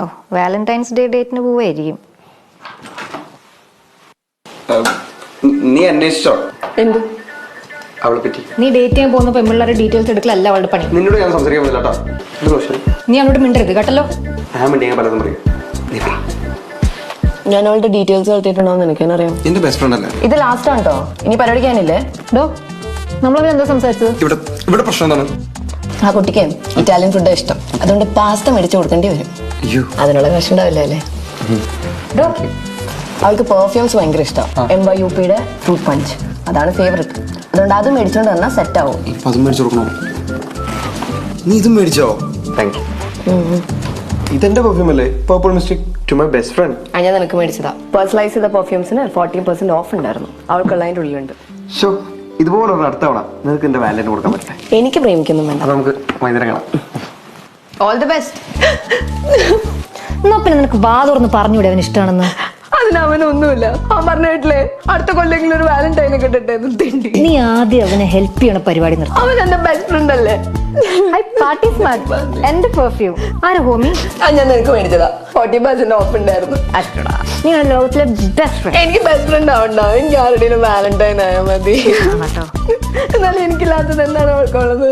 ഓ Valentine's day ഡേറ്റിന് പോവായിരിക്കും. നീ അന്വേഷിച്ചോ എന്ത് അവളെ പറ്റി? നീ ഡേറ്റ് ചെയ്യാൻ പോകുന്ന പെമ്പിള്ളേരുടെ ഡീറ്റെയിൽസ് എടുക്കലല്ല അവളുടെ പണി. നിന്നോട് ഞാൻ സംസാരിക്കാൻ പറ്റില്ല കേട്ടോ. ഇത് ദോഷം. നീ അവളോട് മിണ്ടരുത് കേട്ടല്ലോ. ഞാൻ വേണ്ടി ഞാൻ പലതും പറയും. ഞാൻ അവളുടെ ഡീറ്റെയിൽസ് എടുത്തിട്ടുണ്ടോന്ന് എനിക്കറിയാം. എന്റെ ബെസ്റ്റ് ഫ്രണ്ട് അല്ലേ ഇത് ലാസ്റ്റ് ആണ് കേട്ടോ. ഇനി പരിപാടിക്കാനില്ലേ? ഡോ നമ്മളവർ എന്താ സംസാരിച്ചത്? ഇവിടെ പ്രശ്നം എന്താണ്? ആ കുട്ടിക്ക് ഇറ്റാലിയൻ ഫുഡ് ഇഷ്ടം, അതുകൊണ്ട് പാസ്ത മേടിച്ചു കൊടുക്കേണ്ടി വരും. അയ്യോ അതിനുള്ള കാശ് ഉണ്ടാവില്ല അല്ലേ? ഡോ അവൾക്ക് പെർഫ്യൂംസ് ഭയങ്കര ഇഷ്ടം. MYUPയുടെ ഫ്രൂട്ട് പഞ്ച് അതാണ് ഫേവറേറ്റ്. അതുകൊണ്ട് അത് മേടിച്ചോണ്ട് വന്നാൽ സെറ്റ് ആവും. അതും മേടിച്ചു കൊടുക്കണോ? നീ ഇതും മേടിച്ചോ? Thank you. ഇതെന്റെ പെർഫ്യൂം അല്ലേ? Purple mystic to my best friend. ഞാൻ നിനക്ക് മേടിച്ചതാ. പേഴ്സണലൈസ് ചെയ്ത പെർഫ്യൂംസിന് 40% ഓഫ് ഉണ്ടായിരുന്നു. അവൾക്കുള്ള അതിൻ്റെ ഉള്ളിലുണ്ട്. ഷോ ഇതുപോലെ അടുത്ത തവണ നിനക്ക് എന്റെ വാലന്റൈൻ കൊടുക്കാൻ പറ്റേ? എനിക്ക് പ്രേമിക്കൊന്നും വേണ്ട. അത് നമുക്ക് വൈകുന്നേരം കാണാം. All the best. എന്നാ പിന്നെ നിനക്ക് വാ തുറന്ന് പറഞ്ഞൂടെ അവന് ഇഷ്ടമാണെന്ന്? അതിനവനൊന്നുമില്ല. അവൻ പറഞ്ഞിട്ടില്ലേ അടുത്ത കൊല്ലെങ്കിലും ഒരു വാലന്റൈനെ കിട്ടട്ടെ. നീ ആദ്യം അവനെ ഹെൽപ്പ് ചെയ്യണ പരിപാടി നിർത്തി. അവൻ എന്റെ ബെസ്റ്റ് ഫ്രണ്ട് അല്ലേ? എന്റെ പെർഫ്യൂം ആരാ ഹോമി? ഞാൻ നിനക്ക് മേടിച്ചതാ. 40% ഓഫ് ഉണ്ടായിരുന്നു. നീ ലോകത്തിലെ ബെസ്റ്റ് ഫ്രണ്ട്. എനിക്ക് ബെസ്റ്റ് ഫ്രണ്ട് ആവണ്ട. എനിക്ക് ആരുടെയും വാലന്റൈൻ ആയാൽ മതി. എന്നാലും എനിക്കില്ലാത്തത് എന്താണ് അവൾക്കുള്ളത്?